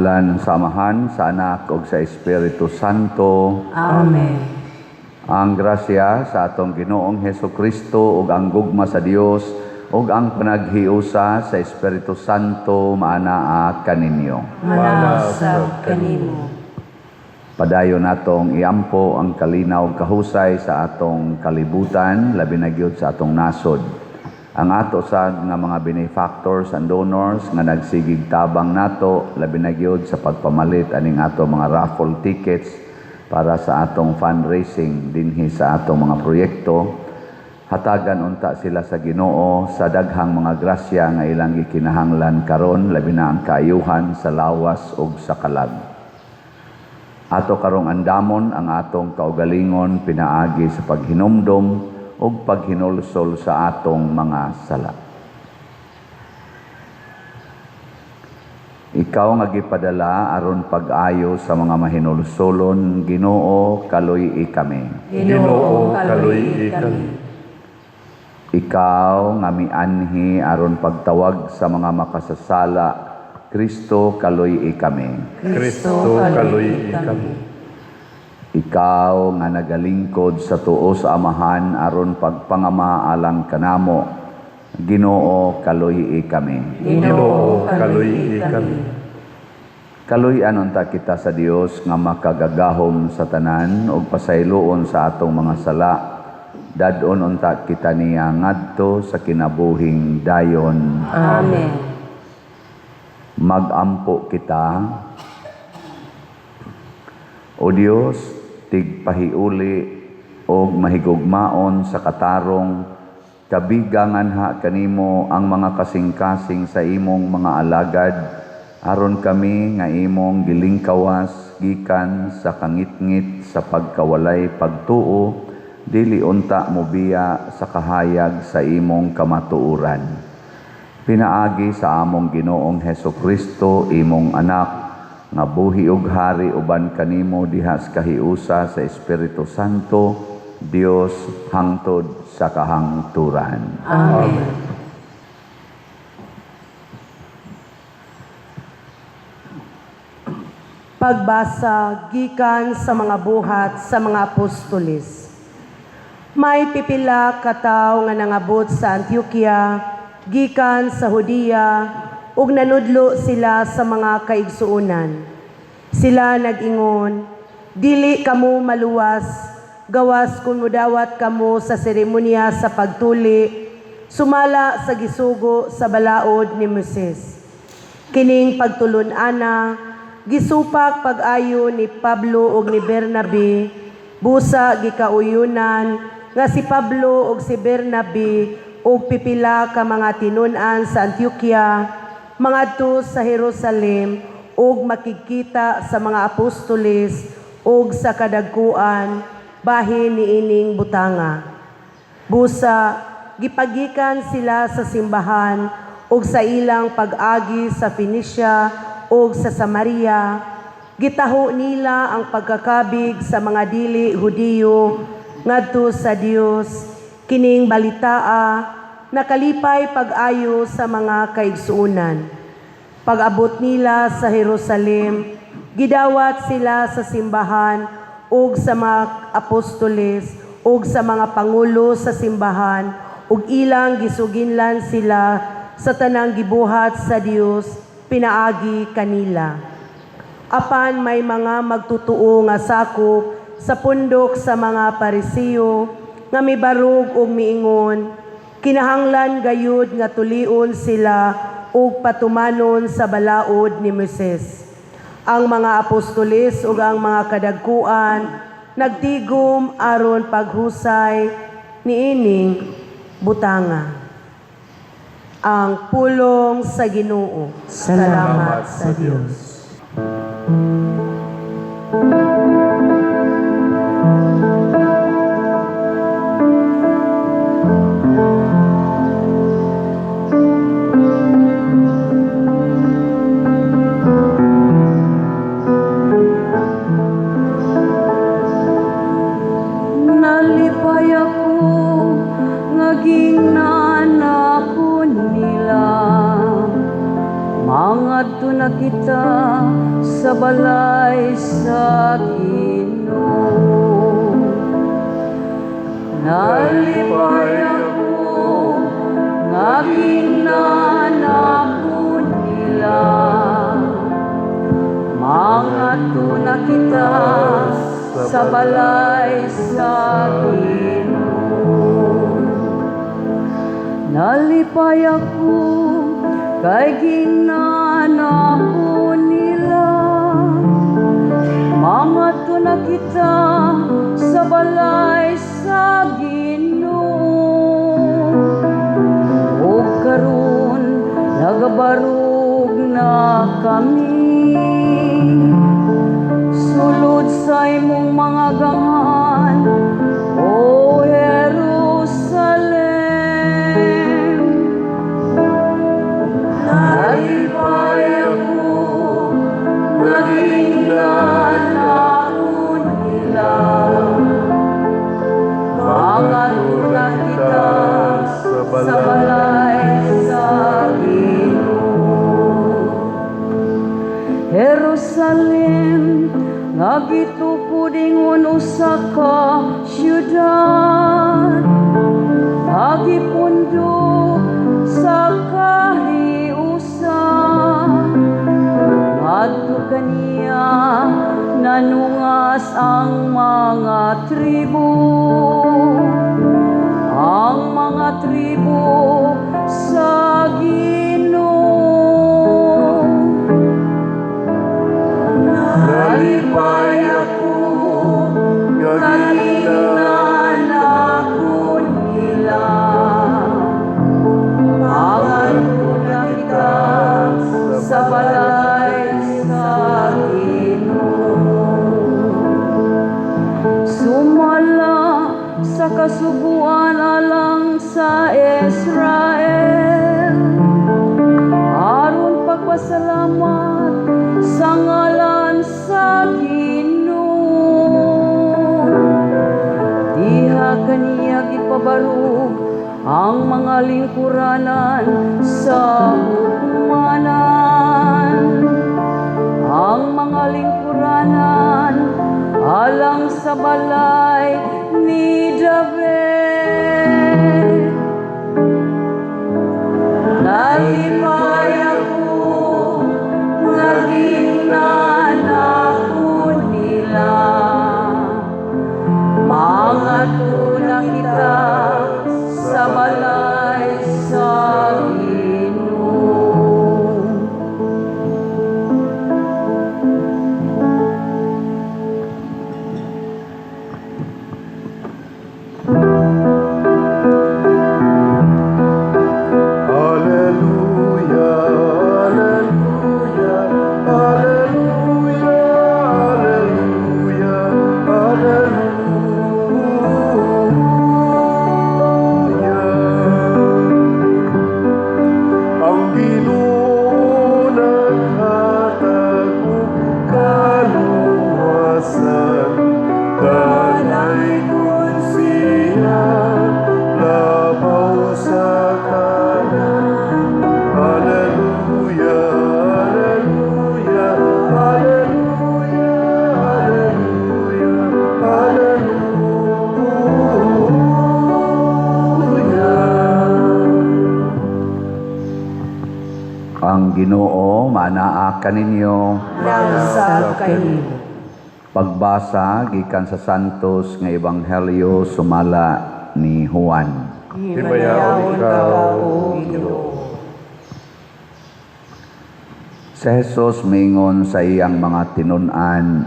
ngalan sa Amahan, sa Anak, ug sa Espiritu Santo. Amen. Ang grasya sa atong Ginoong Hesukristo ug ang gugma sa Dios ug ang panaghiusa sa Espiritu Santo maanaa kaninyo. Manasab kanimo. Padayon natong iampo ang kalinaw ug kahusay sa atong kalibutan, labi na gyud sa atong nasod. Ang ato sad nga mga benefactors and donors nga nagsigig tabang nato, labi na gyud sa pagpamalit aning ato mga raffle tickets para sa atong fundraising dinhi sa atong mga proyekto. Hatagan unta sila sa Ginoo sa daghang mga grasya nga ilang gikinahanglan karon, labi na ang kaayuhan sa lawas ug sa kalag. Ato karong andamon ang atong kaugalingon pinaagi sa paghinumdom ug paghinulsol sa atong mga sala. Ikaw nga gipadala aron pag-ayo sa mga mahinulsolon, Ginoo, kaluy-i kami. Ginoo, kaluy-i kami. Ikaw nga mianhi aron pagtawag sa mga makasasala, Kristo, kaluy-i kami. Kristo, kaluy-i kami. Ikaw nga nagalingkod sa tuo sa Amahan aron pagpangama alang kanamo, Ginoo, kaluy-i kami. Ginoo, kaluy-i kami. Kaluy-an unta kita sa Dios nga makagagahom sa tanan ug pasayloon sa atong mga sala. Dadon unta kita niya ngadto sa kinabuhing dayon. Amen. Magampo kita. O Dios, tigpahiuli o mahigugmaon sa katarong, kabigangan ha kanimo ang mga kasing-kasing sa imong mga alagad, aron kami nga imong gilingkawas gikan sa kangitngit sa pagkawalay pagtuo, dili unta mobiya sa kahayag sa imong kamatuoran. Pinaagi sa among Ginoong Hesukristo, imong anak, nga buhi ug hari uban kanimo diha sa kahiusa sa Espiritu Santo, Dios hangtod sa kahangturan. Amen. Pagbasa gikan sa mga buhat sa mga apostoles. May pipila ka tawo nga nangabot sa Antioquia, gikan sa Judea, ug nanudlo sila sa mga kaigsuonan. Sila nag-ingon, dili kamo maluwas, gawas kung mudawat kamo sa seremonya sa pagtuli, sumala sa gisugo sa balaod ni Moses. Kining pagtulon-ana, gisupak pag-ayo ni Pablo ug ni Bernabe, busa gikauyunan nga si Pablo ug si Bernabe ug pipila ka mga tinun-an sa Antioquia, mangadto sa Jerusalem ug makikita sa mga apostoles ug sa kadagkuan bahin niining butanga. Busa gipagikan sila sa simbahan ug sa ilang pag-agi sa Phoenicia ug sa Samaria, gitaho nila ang pagkakabig sa mga dili Hudiyo ngadto sa Dios. Kining balitaa nakalipay pag-ayo sa mga kaigsuonan. Pag-abot nila sa Jerusalem, gidawat sila sa simbahan ug sa mga apostoles ug sa mga pangulo sa simbahan ug ilang gisuginlan sila sa tanang gibuhat sa Dios pinaagi kanila. Apan may mga magtutuo nga sakop sa pundok sa mga Parisiyo nga mibarog ug miingon, kinahanglan gayud nga tulion sila ug patumanon sa balaod ni Moses. Ang mga apostoles ug ang mga kadagkuan nagtigom aron paghusay niining butanga. Ang pulong sa Ginoo. Salamat sa Dios. Nalipay ako ngaging naanako nila, mangadto na kita sa balay sa Ginoo. Nalipay ako nga ginanakon nila, mangadto na kita sa balay sa Ginoo. Nalipay ako kay ginanakon nila, mangadto na kita sa balay sa Ginoo. O karon nagabarog na kami, sulod sa imong mga gangan, O Jerusalem. Nalipay ako nga ginanakon nila, mangadto na kita sa balay sa Ginoo. Jerusalem, nga gitukod ingon usa ka syudad, nga gipundo sa kahiusan. Ngadto kaniya nanungas ang mga tribo, sa Ginoo. Nalipay ako nga ginanakon nila, mangadto na kita sa balay sa Ginoo. Sumala sa kasuguan alang sa Israel, aron pagpasalamat sa ngalan sa Ginoo. Diha kaniya gipabarog ang mga lingkuranan sa hukmanan, ang mga lingkuranan alang sa balay ni David. Nalipay ako nga ginanakon nila, mangadto na kita sa balay sa Ginoo. Ang Ginoo manaa kaninyo. Nausab kayo. Pagbasa gikan sa Santos nga Ebanghelyo sumala ni Juan. Hinayaon ka, O Ginoo. Si Jesus mingon sa iyang mga tinun-an,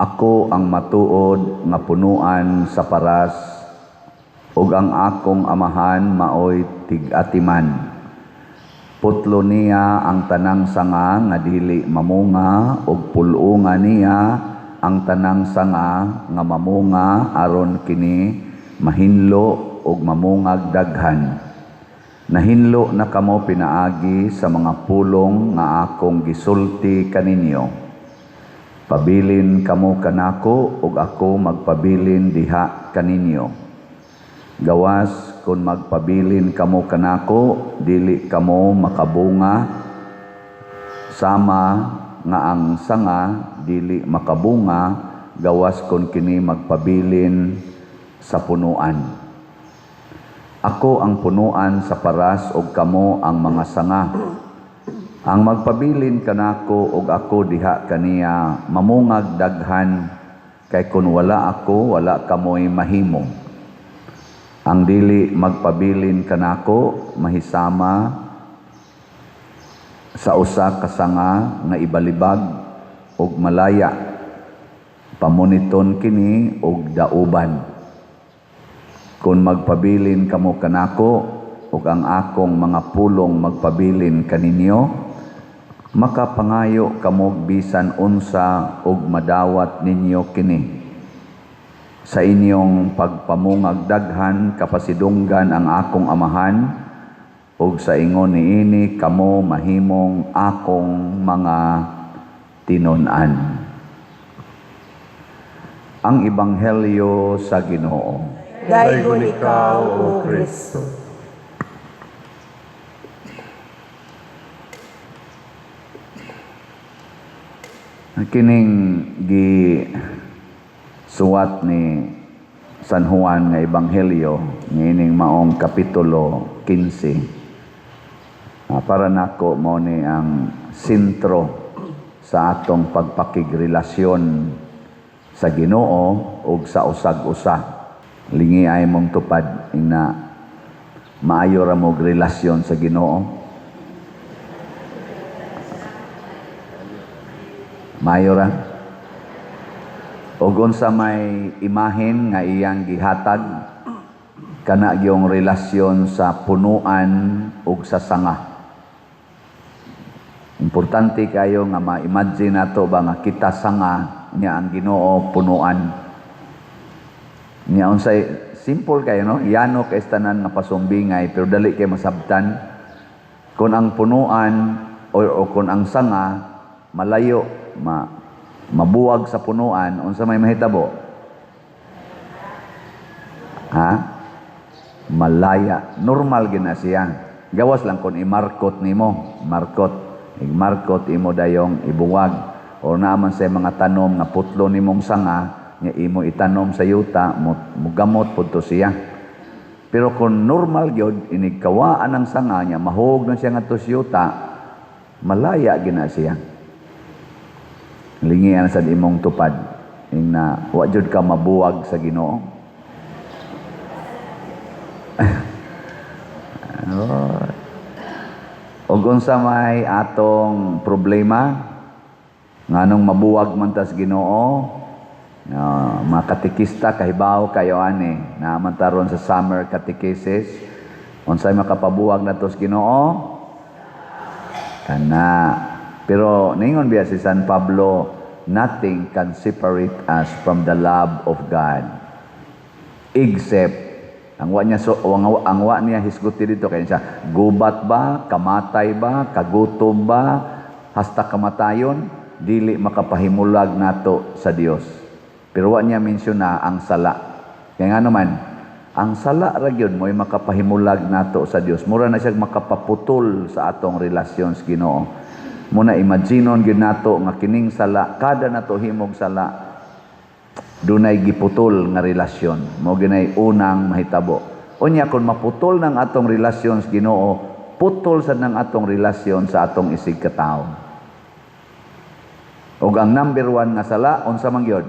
ako ang matuod nga punuan sa paras, ug ang akong amahan maoy tig-atiman. Putlo niya ang tanang sanga nga dili mamunga, ug pulunga niya ang tanang sanga nga mamunga aron kini mahinlo ug mamungag daghan. Nahinlo na kamo pinaagi sa mga pulong nga akong gisulti kaninyo. Pabilin kamo kanako ug ako magpabilin diha kaninyo. Gawas kung magpabilin kamo kanako, dili kamo makabunga sama nga ang sanga dili makabunga gawas kon kini magpabilin sa punuan. Ako ang punuan sa paras ug kamo ang mga sanga. Ang magpabilin kanako ug ako diha kaniya mamungag daghan, kay kun wala ako wala kamoy mahimo. Ang dili magpabilin kanako mahisama sa usa ka sanga nga ibalibag ug malaya, pamuniton kini og dauban. Kung magpabilin kamo kanako ug ang akong mga pulong magpabilin kaninyo, makapangayo kamo bisan unsa ug madawat ninyo kini. Sa inyong pagpamungag daghan kapasidunggan ang akong amahan, ug sa ingon niini kamo mahimong akong mga tinun-an. Ang Ebanghelyo sa Ginoo. Daygon ikaw, O Kristo. Kining suwat ni San Juan nga Ebanghelyo, ngining maong kapitulo 15. Para nako mo ni ang sentro sa atong pagpakigrelasyon sa Ginoo ug sa usag-usa. Lingi ay mong tupad na maayo ra mo relasyon sa Ginoo. Maayo ra. Ug unsa may imahen nga iyang gihatag kana gyung relasyon sa punuan ug sa sanga. Importante kayo nga ma-imagine nato ba nga kita sanga niya ang Ginoo punuan. Niya unsay simple kayo no, yano kay tanan nga pasumbingay pero dali kay masabtan. Kung ang punuan o kung ang sanga malayo, mabuwag sa punuan, unsa may mahitabo? Ha? Malaya. Normal gina siya. Gawas lang kung i-markot nimo, markot imo dayong ibuwag. O naman sa mga tanom nga putlo nimong sanga, nga imo itanom sa yuta, mugamot pudto siya. Pero kung normal gyud inigkawaan ang sanga niya, mahog na siya ngadto sa yuta, malaya gina siya. Lingian sa imong tupad na wa jud ka mabuwag sa Ginoo. Og unsa may atong problema nganong mabuwag man tas Ginoo, mga katikista kahibaw kayo ani na mantaron sa summer catechesis, unsay makapabuwag natos Ginoo kana. Pero ningon biya si San Pablo, nothing can separate us from the love of God except ang wa niya ang wa niya hisguti dito kay siya gubat ba, kamatay ba, kagutom ba, hasta kamatayon dili makapahimulag nato sa Dios. Pero wa niya mensiona ang sala. Kaya nga naman, ang sala ra gyud mo'y makapahimulag nato sa Dios. Mura na siya makapaputol sa atong relasyon sa Ginoo. Muna imaginon gyud nato nga kining sala, kada nato himog sala, dunay giputol nga relasyon. Mo ginay unang mahitabo. Unya kung maputol ng atong relasyon sa Ginoo, putol sad ng atong relasyon sa atong isig katawo. Ug ang number 1 nga sala unsa man gyud?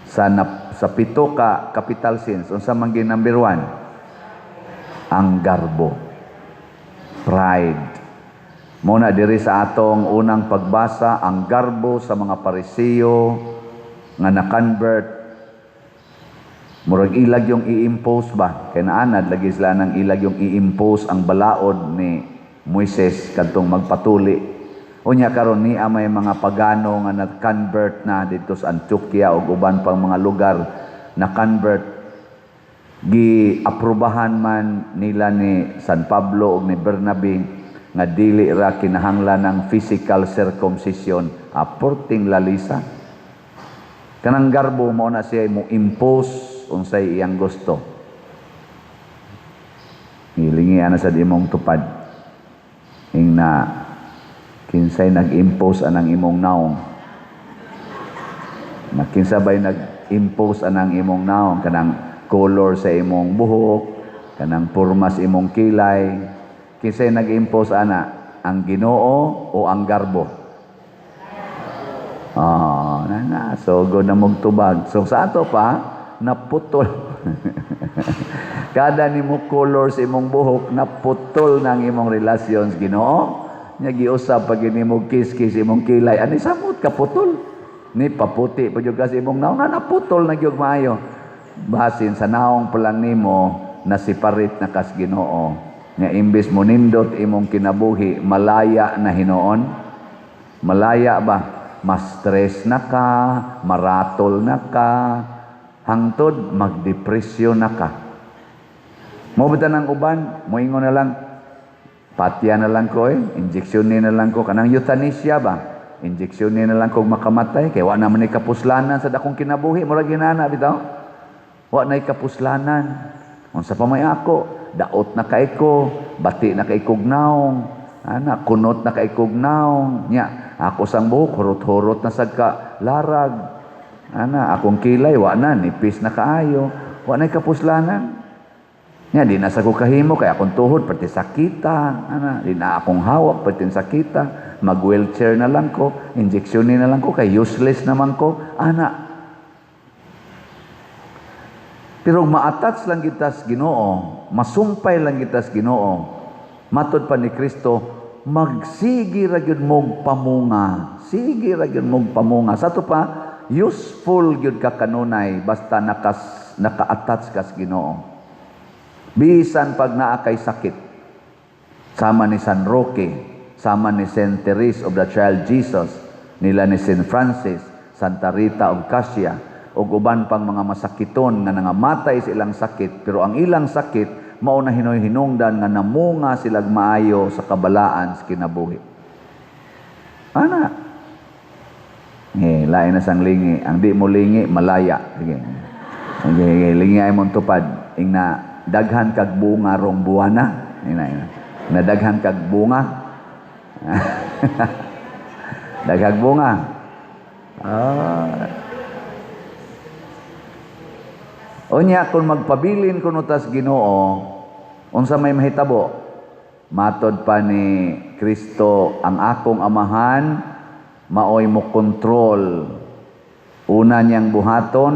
Sa pito ka capital sins, unsa man gyud number 1? Ang garbo. Pride. Muna diri sa atong unang pagbasa, ang garbo sa mga Parisiyo nga na-convert, murag ilag yung i-impose ba? Kaya naanad, lagi sila ng ilag yung i-impose ang balaod ni Moises kadtong magpatuli. Unya karon ni may mga pagano nga na-convert na dito sa Antioquia o uban pang mga lugar na-convert. Gi-aprobahan man nila ni San Pablo o ni Bernabe nga dili ra kinahanglan ng physical circumcision, aporting lalisa. Kanang garbo mo na siya mo impose unsay iyang gusto. Hilingi ana sa imong tupad. Ing na Kinsay nag-impose anang imong naong. Kinsa bay nag-impose anang imong naong, kanang color sa imong buhok, kanang porma sa imong kilay. Kinsay nag-impose ana, ang Ginoo o ang garbo? So go na magtubag. So sa ato pa, naputol. Kada nimo color sa imong buhok, naputol ng imong relasyon sa Ginoo. Nya giusab pag nimo kiss-kiss imong kilay, ani samot kaputol. Ni paputi pa jud kasi imong naong naputol na gyud maayo. Basin sa naong pa lang nimo nasiparit na kas Ginoo. Nya imbes mo nindot imong kinabuhi, malaya na hinoon. Malaya ba? Mas stress na ka, maratol na ka, hangtod magdepresyon na ka. Mo ba ng uban, moingon na lang, patya na lang ko injeksyonin na lang ko, kanang euthanasia ba? Injeksyonin na lang ko makamatay, kaya wala naman kapuslanan sa dakong kinabuhi, mura ginana, bitaw? Wala na kapuslanan. Unsa pa may ako, daot na kay ko, bati na kay kugnaong, kunot na kay kugnaong, nya, ako sang buhok, hurot-hurot na sagka larag. Akong kilay, wa na, nipis na kaayo. Wa na kapuslanan. Nya, di na sa ko kahimo, kaya akong tuhod, pati sakita. Di na akong hawak, pati sakita. Mag-wheelchair na lang ko, injeksyonin na lang ko, kaya useless naman ko. Pero maatats lang kitas Ginoo, masumpay lang kitas Ginoo. Matod pa ni Kristo, magsigi ra gyud mog pamunga. Sige ra gyud mog pamunga. Sa to pa, useful gyud ka kanunay basta naka-attach kas Ginoo. Bisan pag naa kay sakit. Sama ni San Roque, sama ni Saint Therese of the Child Jesus, nila ni Saint Francis, Santa Rita of Cassia, ug uban pang mga masakiton nga nangamatay sa ilang sakit, pero ang ilang sakit mao na hinoy-hinungdan nga namunga silag maayo sa kabalaan sa kinabuhi. Lain na sang lingi. Ang di mo lingi, malaya. Sige. Lingi ay mong tupad. Ing na daghan kag bunga rong buwana. Na daghan kag bunga. Daghang bunga. Unya, kung magpabilin kuno tas Ginoo, unsa may mahitabo? Matod pa ni Kristo, ang akong amahan, maoy mo kontrol. Una niyang buhaton,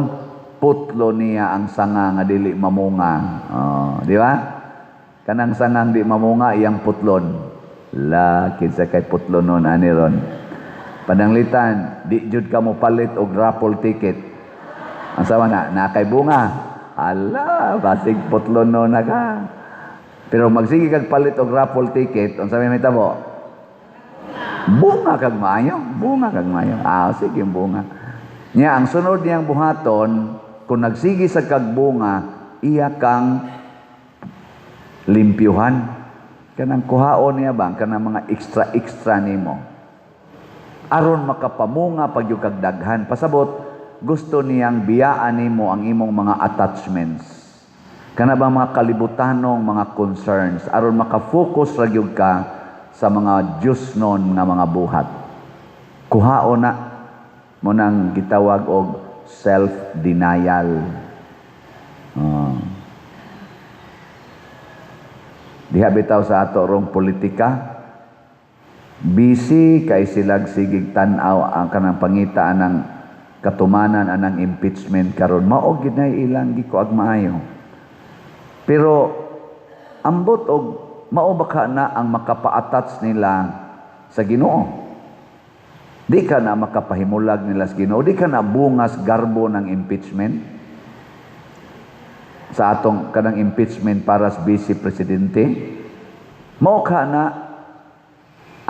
putlo niya ang sanga nga dili mamunga. Di ba? Kanang sangang di mamunga, iyang putlon. Kinsa kay putlon nun, ani ron. Pananglitan, di jud ka mo palit og raffle ticket. Ang sama na kay bunga. Basig putlon no na ka. Pero magsige kag palit og raffle ticket, unsa may mahitabo? Bunga kag maayo. Sige bunga. Nya ang sunod niyang buhaton, kung nagsige sa kag bunga, iya kang limpyuhan. Kanang kuhaon niya bang kanang mga extra nimo. Aron makapamunga pag yung kag daghan. Pasabot, gusto niyang biyaan nimo ang imong mga attachments. Kana ba mga kalibutanong mga concerns aron maka-focus ra gyud ka sa mga Diosnon nga mga buhat. Kuhaon na mo nang gitawag og self-denial. Diha bitaw sa ato rong politika, busy kay silag sigig tan-aw ang kanang pangitaan ng katumanan anang impeachment karon. Mao gid nay ilang gikuag maayo. Pero ambot og mao baka na ang makapa-attach nila sa Ginoo. Di ka na makapahimulag nila sa Ginoo, di ka na bungas garbo ng impeachment. Sa atong kanang impeachment para sa vice presidente, mao ka na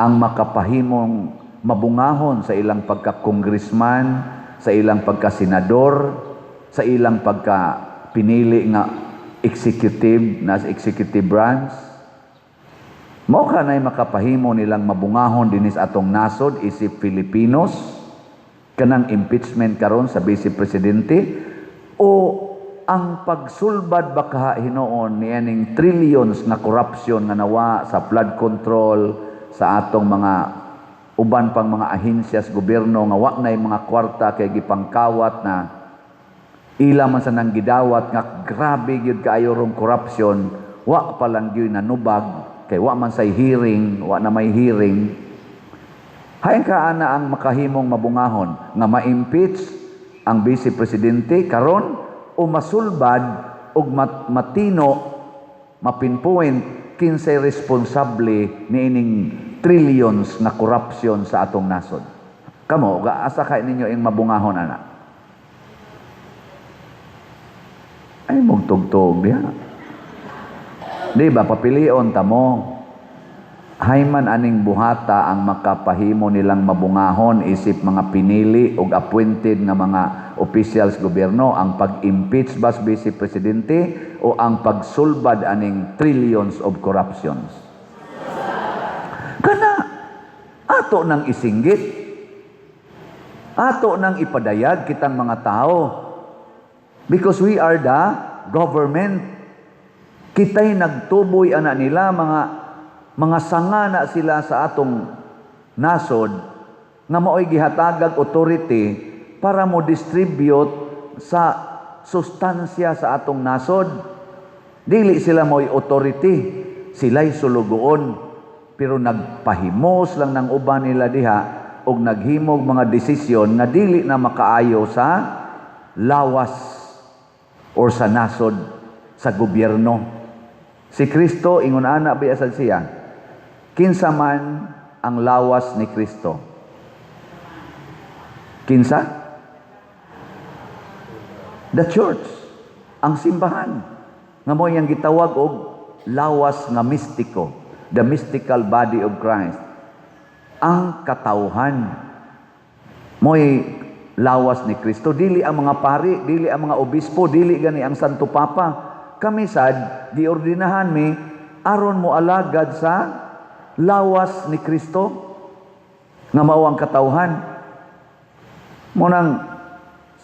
ang makapahimong mabungahon sa ilang pagka-congressman, sa ilang pagka-senador, sa ilang pagka-pinili nga executive, na executive branch. Mao ka na'y makapahimo nilang mabungahon dinis atong nasod, isip Filipinos, kanang impeachment karon sa Vice Presidente, o ang pagsulbad baka hinoon niyaning trillions na corruption nga nawa sa flood control, sa atong mga uban pang mga ahensya sa gobyerno nga wa nay mga kwarta kay gipangkawat na ila man sa nang gidawat nga grabe gyud kaayo rong korupsyon, wa pa lang gyud nanubag kay wa man say hearing, wa na may hearing. Hain ka ana ang makahimong mabungahon nga ma-impeach ang Vice Presidente karon o masulbad og matino mapinpoint kinsay responsable niining trillions na corruption sa atong nasod. Kamo asa kay ninyo ing mabungahon ana? Ay mugtugtog diha. Di ba papilion ta mo? Hayman aning buhata ang makapahimo nilang mabungahon isip mga pinili o appointed nga mga officials gobyerno ang pag-impeach bas Vice Presidente o ang pagsulbad aning trillions of corruptions. Kana ato nang isinggit, ato nang ipadayag kitang mga tao because we are the government. Kita'y nagtuboy ana nila mga sanga na sila sa atong nasod nga mao'y gihatagag authority para mo distribute sa sustansya sa atong nasod. Dili sila mo'y authority, sila'y sulugoon, pero nagpahimos lang ng uban nila diha o naghimog mga desisyon na dili na makaayo sa lawas or sa nasod sa gobyerno. Si Kristo ingon ana biasad siya, kinsa man ang lawas ni Kristo? Kinsa? The church, ang simbahan. Nga mo yang gitawag og lawas nga mistiko, the mystical body of Christ. Ang katawhan mo'y lawas ni Kristo. Dili ang mga pari, dili ang mga obispo, dili gani ang Santo Papa. Kami sad, giordinahan mi, aron mo alagad sa lawas ni Kristo, nga mao ang katawhan. Munang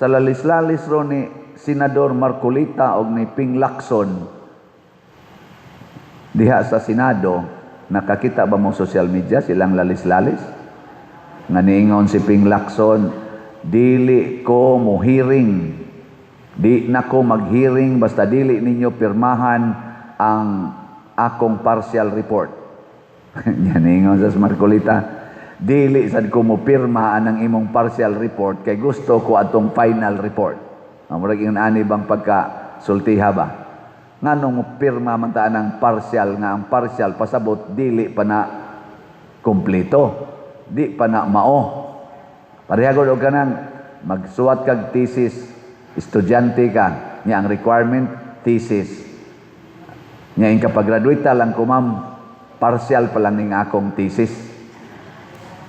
sa lalis-lalis ro ni Senador Marcolita o ni Ping Lacson, diha sa Senado, nakakita ba mo social media silang lalis-lalis? Nga niingon si Ping Lacson, dili ko mo hearing, di na ko mag-hearing basta dili ninyo pirmahan ang akong partial report. Yan ingon sa Marcolita, dili sad ko mo pirma ang imong partial report kay gusto ko atong final report. Murag ingon ani bang pagka sultiha ba? Nganong mo pirma man ta ang partial nga ang partial pasabot dili pa na kompleto, di pa na mao. Parehagod og kanang magsuwat kag thesis. Estudyante ka, niya ang requirement, thesis. Niya yung kapag-graduate lang ko, ma'am, partial pa lang ning akong thesis.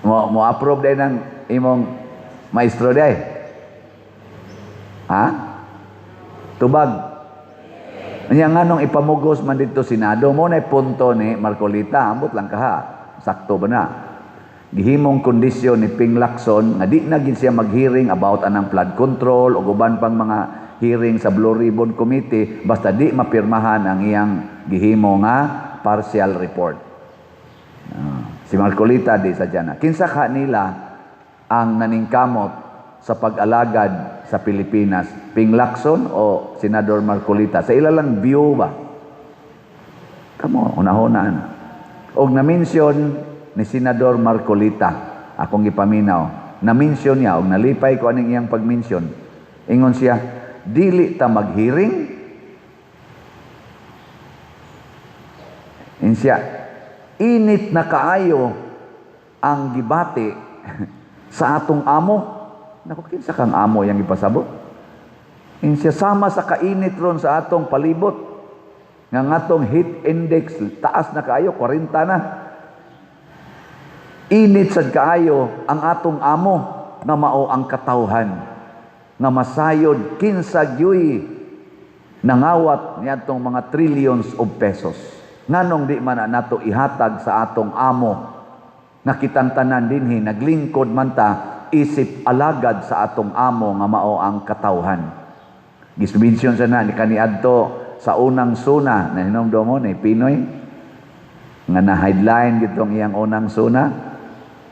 Mo approve din ng imong maestro day. Ha? Tubag. Niya nga nung ipamugos man dito Senado, mo na punto ni Marcolita, ambot lang ka ha. Sakto ba na? Gihimong kondisyon ni Ping Lacson nga di na gid siya mag-hearing about anang flood control o uban pang mga hearing sa Blue Ribbon Committee basta di mapirmahan ang iyang gihimo nga partial report. Si Marcolita di sa dyan. Kinsa ka nila ang naningkamot sa pag-alagad sa Pilipinas? Ping Lacson o Senador Marcolita? Sa ilalang view ba? Kamo, unahunaan. Og na-mention ni Senador Marcolita, akong ipaminaw, na-mention niya, o nalipay ko aning iyang pag-mention, ingon siya, dili ta mag-hearing, siya, init na kaayo ang gibati sa atong amo. Naku, kinsa kang amo yang ipasabot? Siya, sama sa kainit ron sa atong palibot, nga atong heat index, taas na kaayo, 40 na. Init sad kaayo ang atong amo nga mao ang katawhan nga masayod kinsa gyoy nangawat niadtong mga trillions of pesos. Nganong di man nato ihatag sa atong amo nga kitang tanan dinhi naglingkod man ta isip alagad sa atong amo nga mao ang katawhan. Gisubensyon sa na ni kaniadto sa unang suna na hinumdom mo ni Pinoy nga na headline gitong iyang unang suna.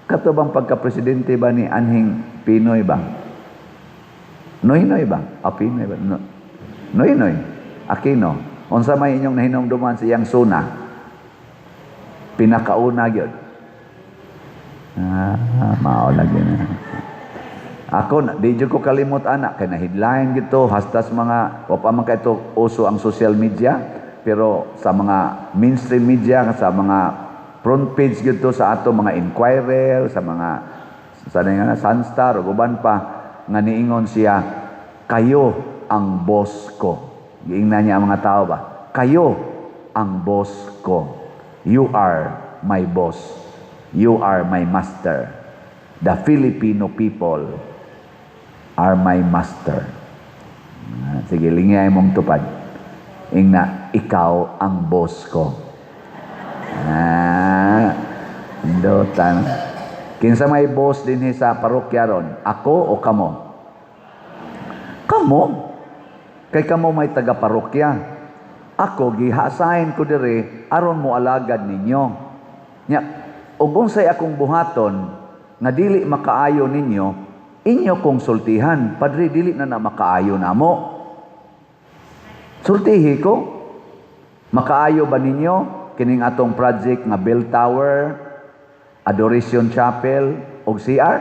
Katubang pagka-presidente ba ni Anhing Pinoy ba? Noy-noy ba? Pinoy ba? Noy-noy. Aquino. Unsa may inyong nahinumduman sa iyang suna? Pinakauna gyud. Mao lagi na. Ako, di jud ko kalimot anak, kay na-headline gito, hastas mga, o pa man kay ito uso ang social media, pero sa mga mainstream media, sa mga front page gito sa ato mga Inquirer, sa mga Sunstar o guban pa nga niingon siya, kayo ang boss ko. Giingnan niya ang mga tao ba? Kayo ang boss ko. You are my boss. You are my master. The Filipino people are my master. Sige, lingay mong tupad. Ingna, ikaw ang boss ko. Dotan. Kinsa may boss din sa parokya ron? Ako o kamo? Kamo. Kay kamo may taga-parokya. Ako, gihasahin ko dire, aron mo alagad ninyo. Nya, ug unsay akong buhaton, nga dili makaayo ninyo, inyo kong sultihan. Padre, dili na makaayo namo. Sultihi ko. Makaayo ba ninyo? Kining atong project nga Bell Tower, Adoration Chapel, o CR?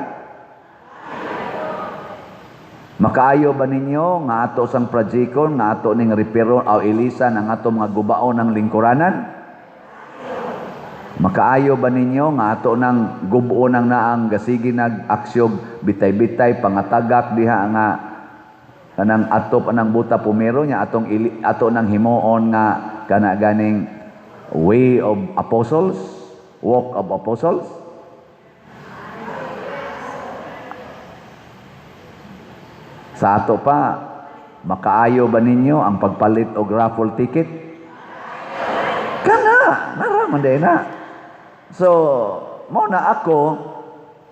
Makaayo ba ninyo nga ato sang projecton, nga ato ning reparon o ilisan ang ato mga gubaon ng lingkuranan? Makaayo ba ninyo nga ato nang gubuo nang naang gasigi nag-aksyog bitay-bitay pangatagak diha nga kanang atop anang buta pumero nya ato nang himuon nga kana ganing Way of Apostles, Walk of Apostles. Sa ato pa, makaayo ba ninyo ang pagpalit og raffle ticket? Kana, naraman din na. So, mo na ako,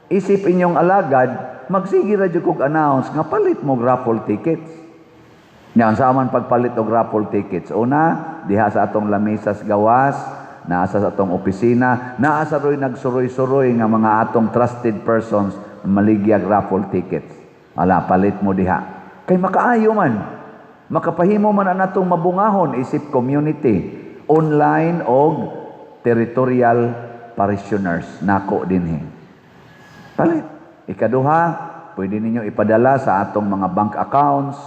isip inyong alagad, magsige ra jud kog announce nga palit mo raffle tickets. Nya sa man pagpalit og raffle tickets. Una, diha sa atong lamisas gawas, naa sa atong opisina, naa sa roy nagsuroy-suroy nga mga atong trusted persons maligyag raffle tickets. Ala, palit mo diha. Kay makaayo man. Makapahimo man ang atong mabungahon isip community, online og territorial parishioners nako dinhi. Palit. Ikaduha, pwede ninyo ipadala sa atong mga bank accounts,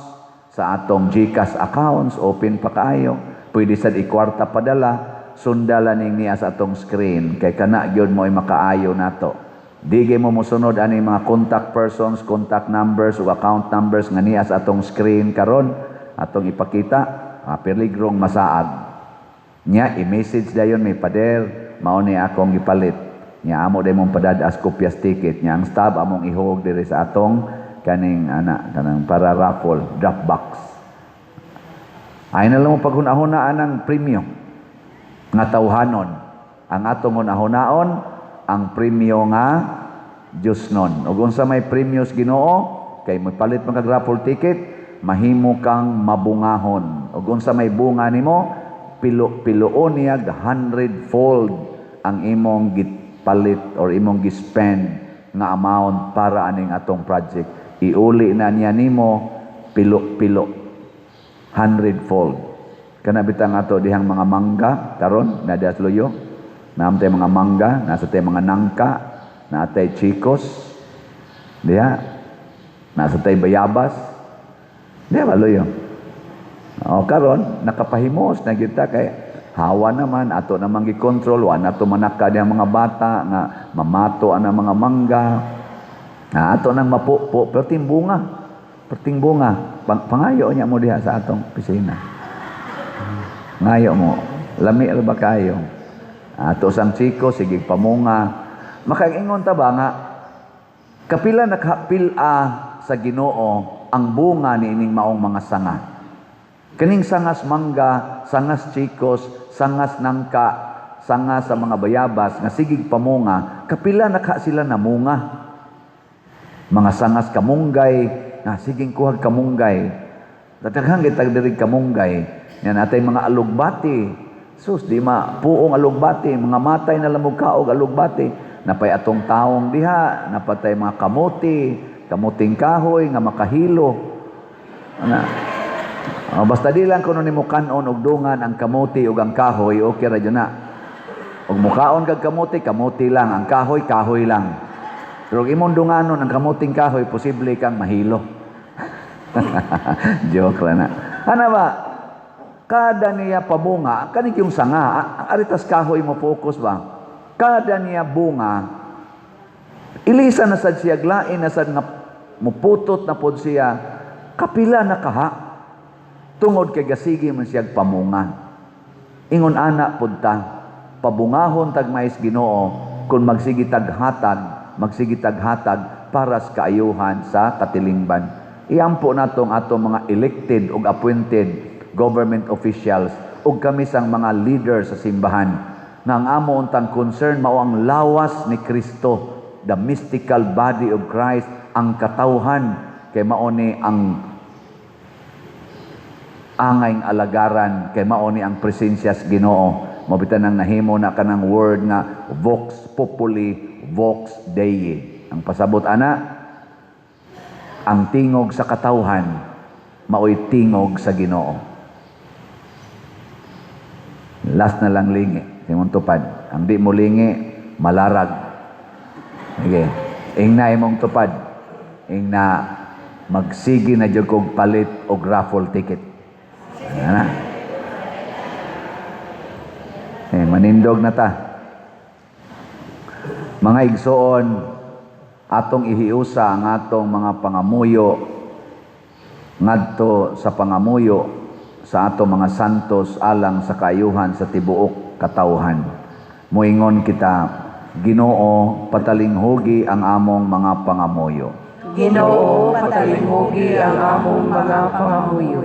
sa atong GCash accounts, open pa kaayo. Pwede sad ikwarta padala, sundalan ning niya sa atong screen kay kana gyud mo ay makaayo nato. Di mo mosunod ani mga contact persons, contact numbers ug account numbers nga niya sa atong screen karon atong ipakita, peligrong masaag. Nya i-message dayon may pader, mao ni akong gipalit. Nya amo day mong padadas kopyas ticket nya ang stub among ihog diri sa atong kaning kanang para raffle drop box. Ay na lang mo paghunahunaan ang premyo nga tawhanon. Ang atong hunahunaon ang premyo nga Diosnon. Ug unsa may premyos Ginoo kay mopalit man kag raffle ticket, mahimo kang mabungahon. Ug unsa may bunga nimo, piluon niya 100-fold ang imong gipalit or imong gispend nga amount para aning atong project. Iuli na niya nimo pilo 100-fold. Kana bitang ato dihang mga mangga karon na dias loyo. Naamtay mga mangga, nasa tay mga nangka, natay chikos. Diha. Nasa tay bayabas. Diha ba loyo? O karon nakapahimos na kita kay hawa naman ato namang gi-control wa nato manaka dihang mga bata nga mamato ana mga mangga. Ato nang mapupo, perting bunga. Pangayo niya mo diha sa atong pisina. Ngayo mo, lami ra ba kayo? Ato sang chiko, sige pamunga. Makaingon ta ba nga, kapila nakapila sa Ginoo ang bunga ni ining maong mga sanga. Kaning sangas mangga, sangas chikos, sangas nangka, sangas sa mga bayabas, nga sigig pamunga, kapila naka sila namunga. Mga sangas kamunggay, siging kuhag kamunggay. Dataghang gitag diri kamunggay. Yan natay mga alugbati. Sus, di ma puong alugbati, mga matay na lamog kaog alugbati. napay atong taong diha, napatay mga kamuting kahoy nga makahilo. Ana. Basta di lang kuno nimo kanon og dungan ang kamuti ug ang kahoy, okay ra jud na. Og mukaon kag kamuti lang, ang kahoy lang. Pero imong dunganon ang kamuting kahoy, posible kang mahilo. Joke lang na. Ano ba? Kada niya pabunga, kanit yung sanga, aritas kahoy mo focus ba? Kada niya bunga, ilisa na sad siya, glain na sad nga muputot na pod siya, kapila na kaha, tungod kay gasigi man siya pamunga. Ingon ana pod ta, pabungahon tag mais Ginoo, kung magsigi taghatag para sa kaayuhan sa katilingban. Iampo natong atong mga elected ug appointed government officials ug kami sang mga leaders sa simbahan nga ang amo untang concern mao ang lawas ni Kristo, the mystical body of Christ, ang katawhan kay mao ni ang angayng alagaran, kay mao ni ang presensya sa Ginoo. Mabitan nang nahimo na kanang word nga vox populi vox Dei. Ang pasabot ana, ang tingog sa katawhan maoy tingog sa Ginoo. Last na lang lingi, simong tupad. Ang di mo lingi, malarag. Okay. Ingna imong tupad. Ingna magsigi na jud kog palit og raffle ticket. Ana. Manindog na ta. Mga igsoon, atong ihiusa ang atong mga pangamuyo ngadto sa pangamuyo sa atong mga santos alang sa kaayuhan sa tibuok katawhan. Moingon kita, Ginoo, patalinghugi ang among mga pangamuyo. Ginoo, patalinghugi ang among mga pangamuyo.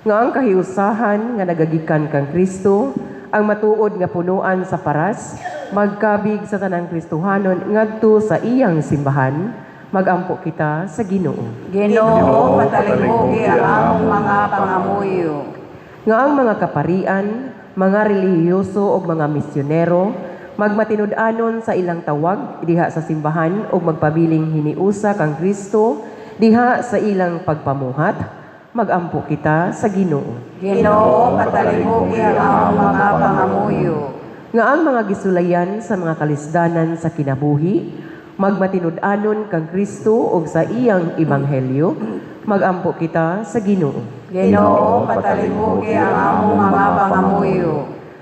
Nga ang kahiusahan nga nagagikan kang Kristo, ang matuod nga punuan sa paras, magkabig sa tanang Kristohanon ngadto sa iyang simbahan, magampo kita sa Ginoo. Ginoo, patalinghugi ang among mga pangamuyo. Nga ang mga kaparian, mga relihiyoso o mga misyonero, magmatinud-anon sa ilang tawag diha sa simbahan o magpabiling hiniusa kang Kristo diha sa ilang pagpamuhat, magampo kita sa Ginoo. Ginoo, patalinghugi ang among mga pangamuyo. Nga ang mga gisulayan sa mga kalisdanan sa kinabuhi, magmatinud-anon kang Kristo o sa iyang ebanghelyo, magampo kita sa Ginoo. Ginoo, patalinghugi ang among mga pangamuyo.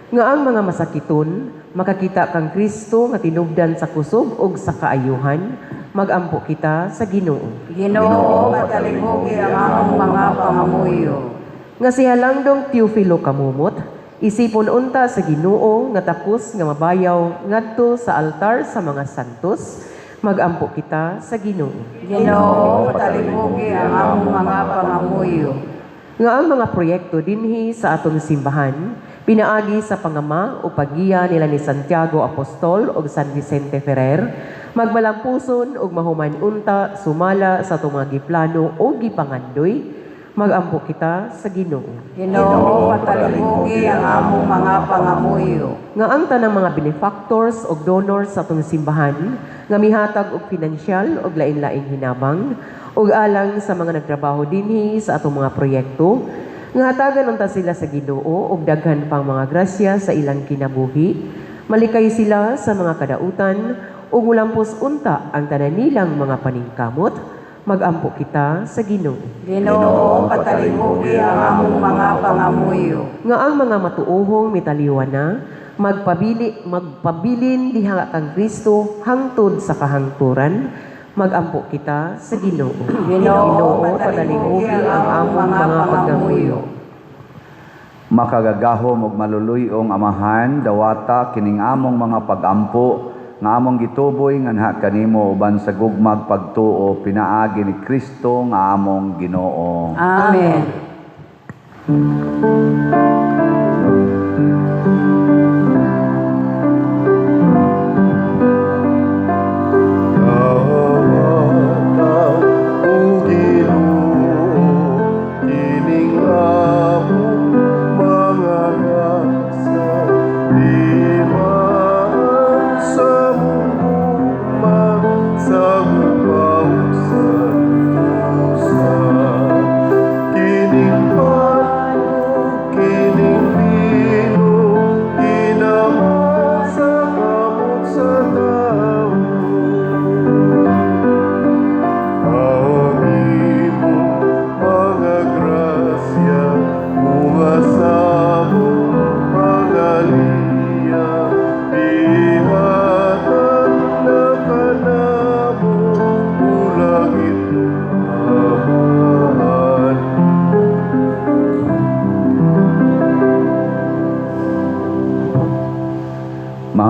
Nga ang mga masakiton, makakita kang Kristo nga tinubdan sa kusog o sa kaayuhan, magampo kita sa Ginoo. Ginoo, patalinghugi ang among mga pangamuyo. Nga si Halangdong Teofilo Kamumot, isipon unta sa Ginoo nga takos nga mabayaw ngadto sa altar sa mga santos, magampo kita sa Ginoo. Ginoo, patalinghugi ang among mga pangamuyo. Nga ang mga proyekto dinhi sa atong simbahan, pinaagi sa pangama o pagiya nila ni Santiago Apostol o San Vicente Ferrer, magmalampuson og mahuman unta sumala sa atong mga giplano o gipangandoy, magampo kita sa Ginoo. Ginoo, patalinghugi ang among mga pangamuyo. Nga ang tanang mga benefactors o donors sa atong simbahan, nga mihatag og pinansyal og lain-laing hinabang, ug alang sa mga nagtrabaho dinhi sa atong mga proyekto, nga hatagan unta sila sa Ginoo og daghan pang mga grasya sa ilang kinabuhi, malikay sila sa mga kadautan ug mulampos unta ang tanan nilang mga paningkamot, magampo kita sa Ginoo. Ginoo, patalinghugi ang among mga pangamuyo. Nga ang mga matuohong mitaliwan na, magpabilin diha kang Kristo hangtod sa kahangturan, magampo kita sa Ginoo. Ginoo, patalinghugi ang among mga pangamuyo. Makagagahom ug maluluyong amahan, dawata kining among mga pagampo nga among gituboy nga naha kanimo uban sa gugmag pagtuo pinaagi ni Kristo nga among Ginoo. Amen. Mga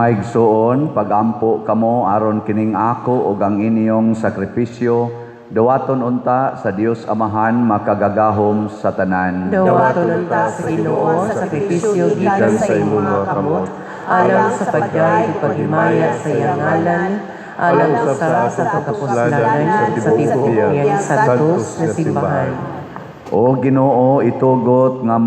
Mga igsuon, pagampo kamo aron kining ako ug ang inyong sakripisyo, dawaton unta sa Dios Amahan makagagahom sa tanan. Dawaton unta sa Ginoo sa sakripisyo gikan sa imong mga kamot, alang sa padyay ug paghimaya sa iyang ngalan, alang sa pagkapuslanan sa tibuok niyang santos na simbahan. O Ginoo, itugot nga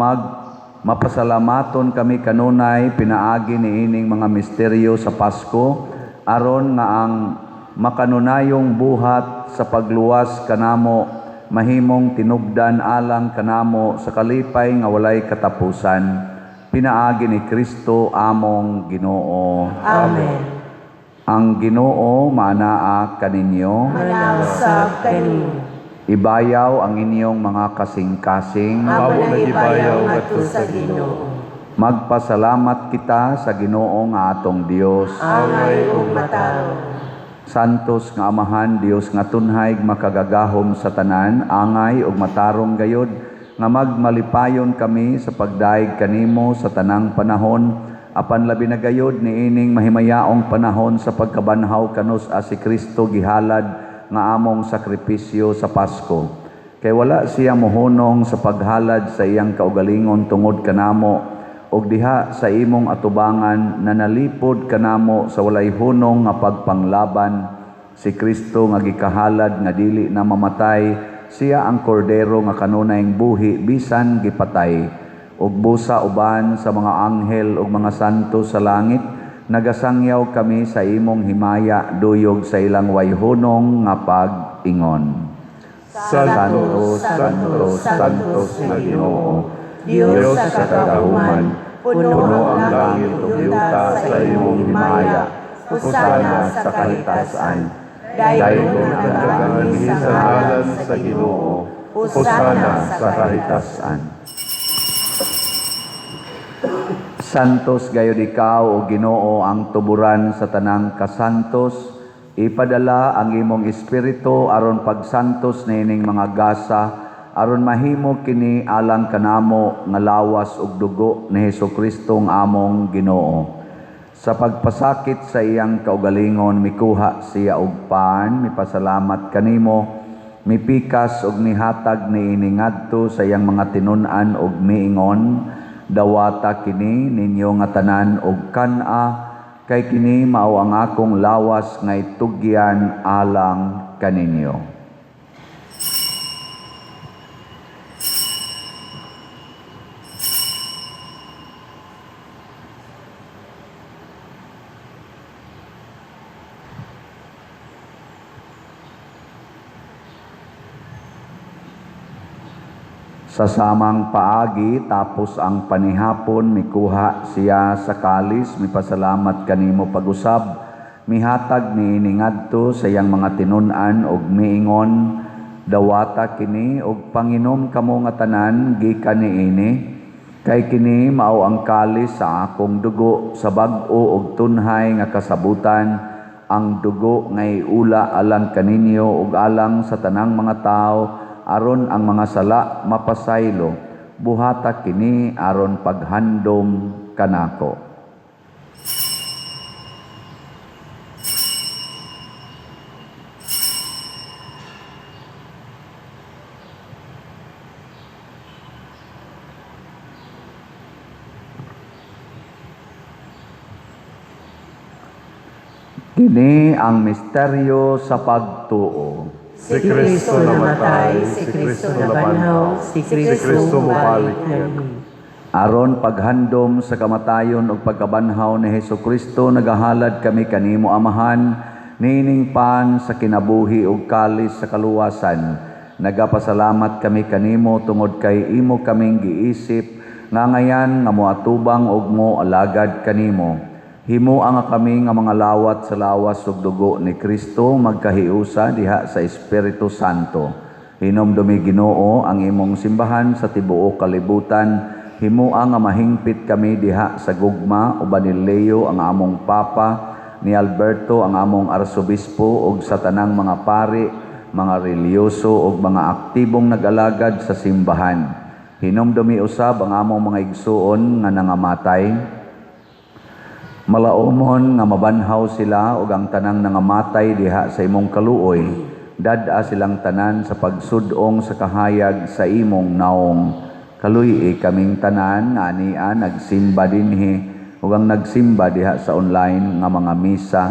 mapasalamaton kami kanunay pinaagi niining mga misteryo sa Pasko aron nga ang makanunayong buhat sa pagluwas kanamo mahimong tinubdan alang kanamo sa kalipay nga walay katapusan. Pinaagi ni Kristo among Ginoo. Amen. Ang Ginoo manaa kaninyo. Manasab kanin. Ibayaw ang inyong mga kasing-kasing. Amo na ibayaw ngadto sa Ginoo. Magpasalamat kita sa Ginoo nga atong Dios. Angay ug matarong. Santos nga Amahan, Dios nga tunhay makagagahom sa tanan, angay ug matarong gayod nga magmalipayon kami sa pagdaig kanimo sa tanang panahon, apan labi na gayod niining mahimayaong panahon sa pagkabanhaw kanos si Kristo gihalad nga among sakripisyo sa Pasko. Kay wala siya mohunong sa paghalad sa iyang kaugalingon tungod kanamo, og diha sa imong atubangan na nalipod kanamo sa walay hunong nga pagpanglaban. Si Kristo nga gikahalad nga dili na mamatay, siya ang kordero nga kanunayng buhi bisan gipatay. Ug busa uban sa mga anghel ug mga santo sa langit, nagasangyaw kami sa imong himaya duyog sa ilang wayhunong nga pag-ingon. Santos, Santos, Santos na Ginoo, Diyos sa kagahuman, puno ang langit ug yuta sa imong himaya, husana sa kahitasan. Daygon ang dagangan sa ngalan sa Ginoo, husana sa kahitasan. Santos gayud ikaw o Ginoo ang tuburan sa tanang kasantos, ipadala ang imong espiritu aron pagsantos nining mga gasa, aron mahimo kini alang kanamo nga lawas ug dugo ni Hesukristo nga among Ginoo. Sa pagpasakit sa iyang kaugalingon mikuha siya og paan, mipasalamat kanimo, mipikas ug mihatag niini ngadto sa iyang mga tinun-an ug miingon, dawata kini ninyo nga tanan og kana, kay kini mao ang akong lawas nga itugyan alang kaninyo. Sa samang paagi tapos ang panihapon mikuha siya sa kalis, mipasalamat kanimo pag-usab, mihatag niini ngadto sa iyang mga tinun-an ug miingon, dawata kini ug panginom kamo nga tanan gikan niini, kay kini mao ang kalis sa akong dugo sa bag-o ug tunhay nga kasabutan, ang dugo nga iula alang kaninyo ug alang sa tanang mga tawo, aron ang mga sala mapasaylo, buhata kini aron paghandom kanako. Kini ang misteryo sa pagtuo. Si Kristo namatay, si Kristo nabanhaw, si Kristo mubalik. Aron paghandom sa kamatayon ug pagkabanhaw ni Hesukristo, nagahalad kami kanimo Amahan, nining pan sa kinabuhi ug kalis sa kaluwasan. Nagapasalamat kami kanimo tungod kay imo kaming giisip, nga ngayan nga moatubang ug mo alagad kanimo. Himo ang kami nga mga lawat sa lawas ug dugo ni Kristo magkahiusa diha sa Espiritu Santo. Hinomdumi Ginoo ang imong simbahan sa tibuok kalibutan. Himo ang mahingpit kami diha sa gugma, uban ni Leo ang among papa, ni Alberto ang among arsobispo ug sa tanang mga pari, mga reliyoso ug mga aktibong nag-alagad sa simbahan. Hinomdumi usab ang among mga igsuon nga nangamatay. Malaumon nga mabanhaw sila ug ang tanang nangamatay diha sa imong kaluoy, dad-a silang tanan sa pagsudong sa kahayag sa imong naong. Kaluy kaming tanan nga ania nagsimba dinhi ug ang nagsimba diha sa online nga mga misa.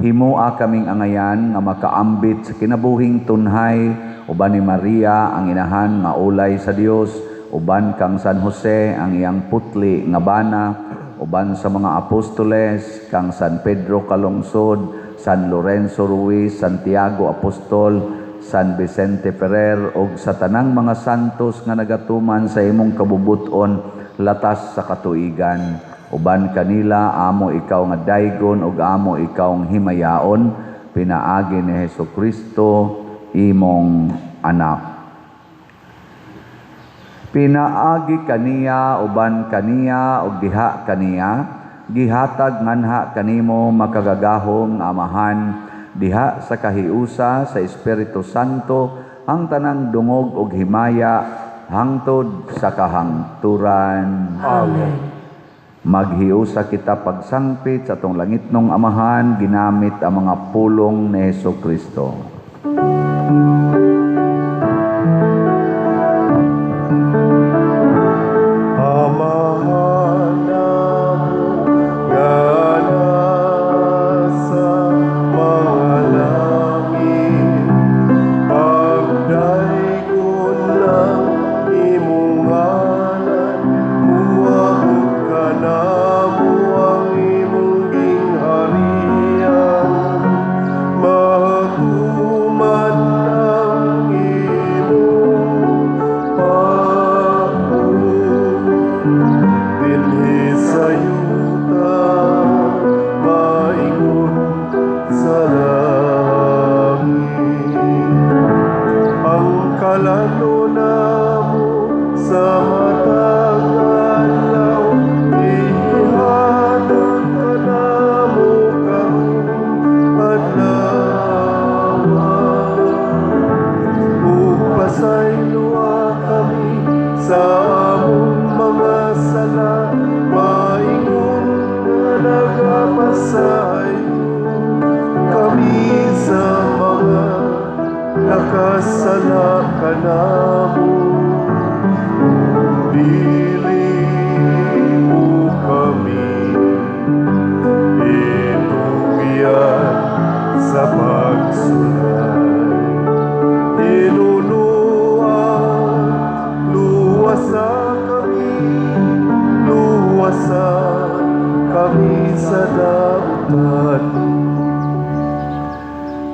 Himoa kaming angayan nga makaambit sa kinabuhing tunhay uban ni Maria ang inahan nga ulay sa Dios, uban kang San Jose ang iyang putli nga bana, uban sa mga apostoles kang San Pedro Calungsod, San Lorenzo Ruiz, Santiago Apostol, San Vicente Ferrer ug sa tanang mga santos nga nagatuman sa imong kabubuton latas sa katuigan. Uban kanila amo ikaw nga daygon ug amo ikaw nga himayaon, pinaagi ni Hesukristo imong anak. Pinaagi kaniya uban kaniya ug diha kaniya, gihatag nganha kanimo makagagahong amahan, diha sa kahiusa sa Espiritu Santo ang tanang dungog ug himaya hangtod sa kahangturan. Amen. Maghiusa kita pagsangpit sa atong langitnong amahan ginamit ang mga pulong ni Hesukristo.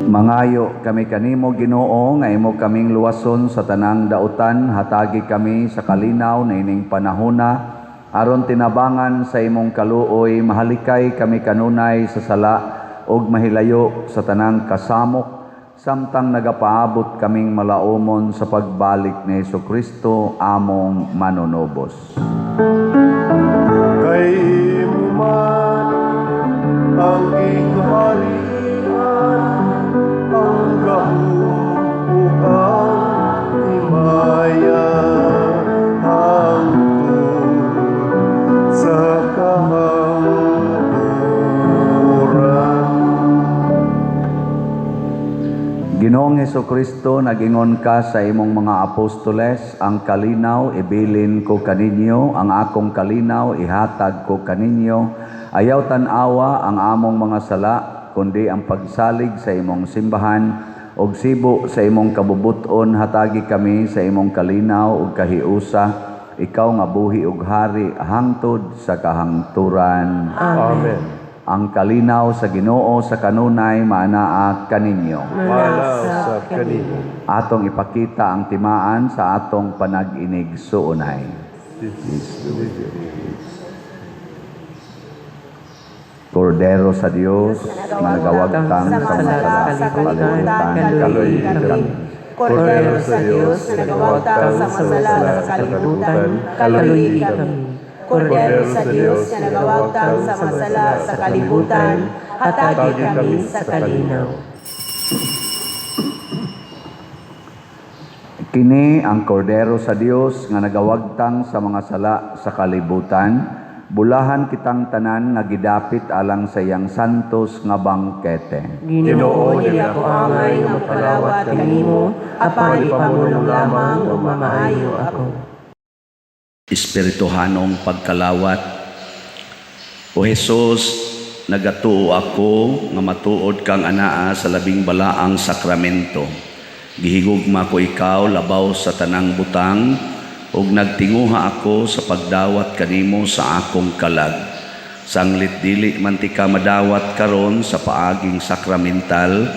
Mangayo kami kanimo Ginoo nga imo kaming luwason sa tanang dautan, hatagi kami sa kalinaw na ining panahona aron tinabangan sa imong kaluoy, mahalikay kami kanunay sa sala ug mahilayo sa tanang kasamok samtang nagapaabot kaming malaumon sa pagbalik ni Hesukristo among manunobos. Kay imo man ang ingharian, ang gahupukang himaya hangtod sa kahangturan. Ginoong Hesukristo, nagingon ka sa imong mga apostoles, ang kalinaw ibilin ko kaninyo, ang akong kalinaw ihatag ko kaninyo. Ayaw tan-awa ang among mga sala, kundi ang pagsalig sa imong simbahan, og sibo sa imong kabubuton, hatagi kami sa imong kalinaw ug kahiusa, ikaw nga buhi ug hari hangtod sa kahangturan. Amen. Ang kalinaw sa Ginoo sa kanunay maanaa kaninyo. Malaw sa kanimo. Atong ipakita ang timaan sa atong panag-inig suunay. Kordero sa Dios, managawagtang sa mga kalibutan, kaluy kami. Kordero sa Diyos na nagawagtang sa masala sa kalibutan, kaluy kami. Kordero sa Diyos na nagawagtang sa masala sa kalibutan, hatagi kami sa kalinaw. Kini ang kordero sa Dios nga nagawagtang sa mga sala sa kalibutan. Bulahan kitang tanan nga gidapit alang sa iyang santos nga bangkete. Ginoo dili ako angay nga magpalawat kanimo, apan ipamulong lamang ug mamaayo ako. Espirituhanong pagkalawat. O Jesus, nagatuo ako nga matuod kang anaa sa labing balaang sakramento. Gihigugma ko ikaw labaw sa tanang butang, ug nagtinguha ako sa pagdawat kanimo sa akong kalag. Sanglit dili man ti ka madawat karon sa paaging sakramental,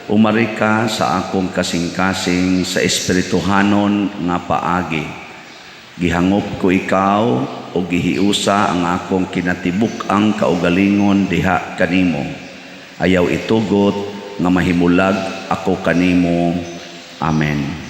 umari ka sa akong kasing-kasing sa espirituhanon nga paagi. Gihangop ko ikaw o gihiusa ang akong kinatibuk ang kaugalingon diha kanimo. Ayaw itugot nga mahimulag ako kanimo. Amen.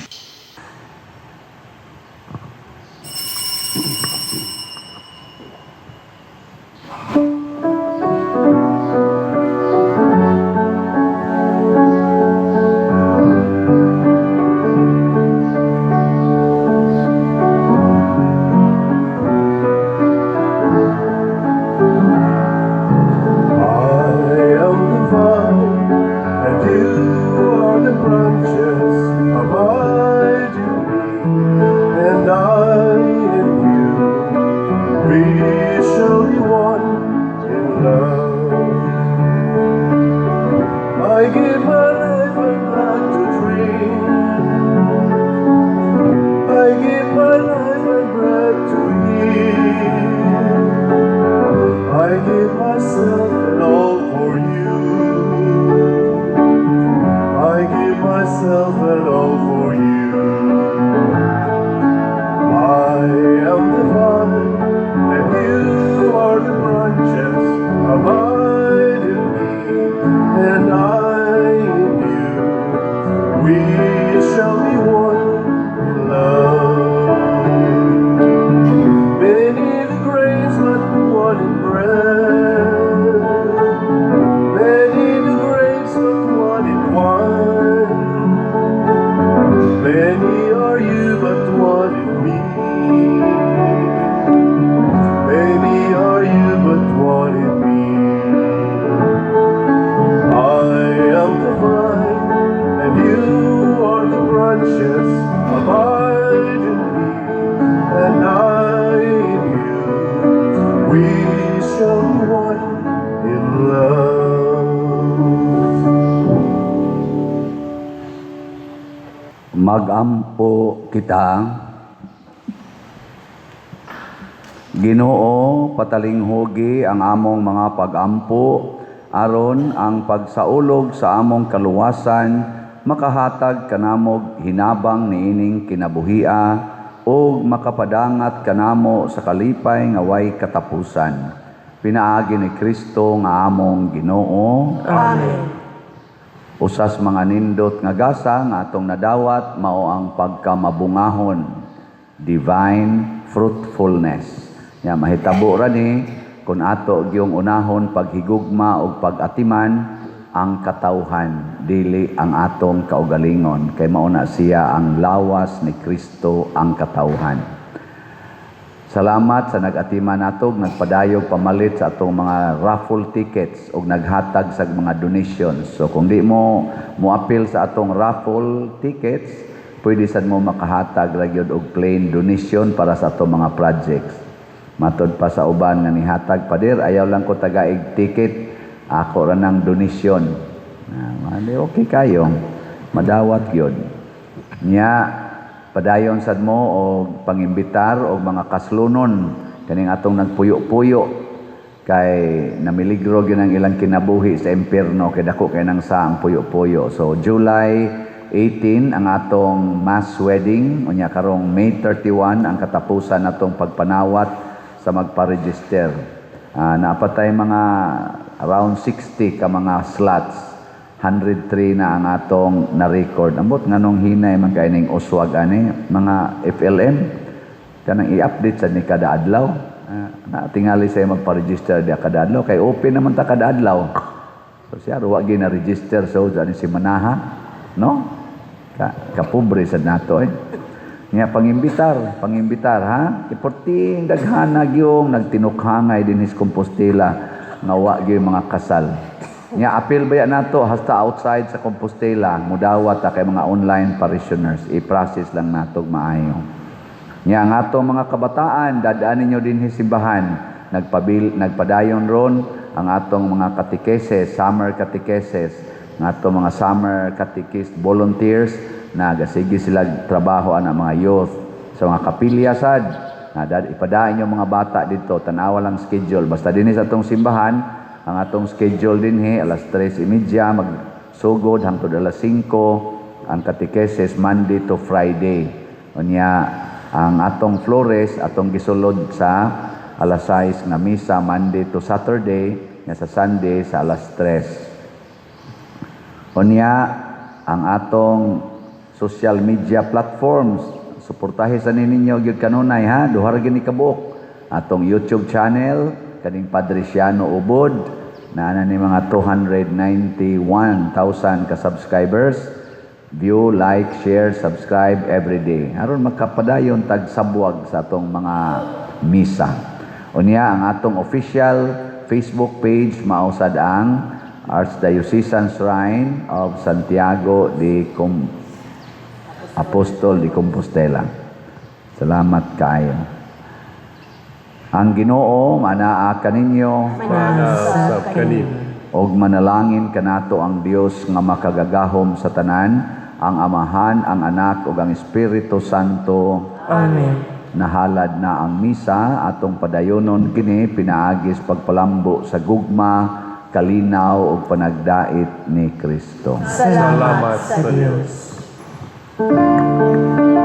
Magampo kita. Ginoo, patalinghogi ang among mga pagampo aron ang pagsaulog sa among kaluwasan makahatag kanamog hinabang niining kinabuhia o makapadangat kanamo sa kalipay nga way katapusan. Pinaagi ni Kristo nga among Ginoo. Amen. Usas mga nindot nga gasa nga atong nadawat mao ang pagkamabungahon, divine fruitfulness. Ya mahitabo ra ni kun ato gyung unahon paghigugma o pagatiman ang katawhan dili ang atong kaugalingon kay mao na siya ang lawas ni Kristo ang katawhan. Salamat sa nag-atiman nato, nagpadayog pamalit sa atong mga raffle tickets o naghatag sa mga donations. So kung di mo appeal sa atong raffle tickets, pwede sad mo makahatag ra gyud og plain donation para sa atong mga projects. Matod pa sa uban nga nihatag pader, ayaw lang ko tagaig ticket, ako ra nang donation. Okay kayo, madawat gyud. Nya padayon sad mo o pangimbitar o mga kaslunon kaning atong nagpuyo-puyo kay namiligro gyud ang ilang kinabuhi sa impierno kay dako kay nang sa ang puyo-puyo. So July 18 ang atong mass wedding, unya karong May 31 ang katapusan natong pagpanawat sa magpa-register. Napatay mga around 60 ka mga slots. 103 na ang atong na-record. Ambot nganong hinay man kaining uswag ani mga FLM kanang i-update sad ni kada adlaw. Tingali say magpa-register dia kada adlaw kay open naman ta kada adlaw. So siya wa gi na register so ani si Manaha, no? Kapobre sad nato eh. Nga pangimbitar ha. Iporting daghanag yung nagtinukhangay din his Compostela nga wa gyud mga kasal. Nga apil ba nato hasta outside sa Compostela mudawat ta kay mga online parishioners. I-process lang nato maayo. Nga ang atong mga kabataan dadaan ninyo din his simbahan. Nagpadayon ron ang atong mga catechesis, summer catechesis, ng atong mga summer catechist volunteers na gasigi sila trabaho ang mga youth sa mga kapilya sad na ipadayon yung mga bata dito tanawa lang schedule basta dinhi sa atong simbahan ang atong schedule dinhi alas 3:30 magsugod hangtod alas 5 ang catechesis Monday to Friday unya ang atong Flores atong gisulod sa alas 6 nga misa Monday to Saturday nga sa Sunday sa alas 3 unya ang atong social media platforms. Suportahe sa ninyo gyud kanunay ha, duha ra gini kabuok. Atong YouTube channel kaning Padre Siano Ubod na ana ni mga 291,000 ka subscribers. View, like, share, subscribe every day. Aron magkapadayon tag sabwag sa atong mga misa. Unya ang atong official Facebook page mausad ang Archdiocesan Shrine of Santiago de Apostol de Compostela. Salamat kayo. Ang Ginoo manaa kaninyo Manasa kanimo. og manalangin kanato ang Dios nga makagagahom sa tanan, ang Amahan, ang Anak ug ang Espiritu Santo. Amen. Nahalad na ang misa atong padayonon kini pinaagis pagpalambo sa gugma, kalinaw ug panagdait ni Kristo. Salamat sa sa Diyos. Diyos.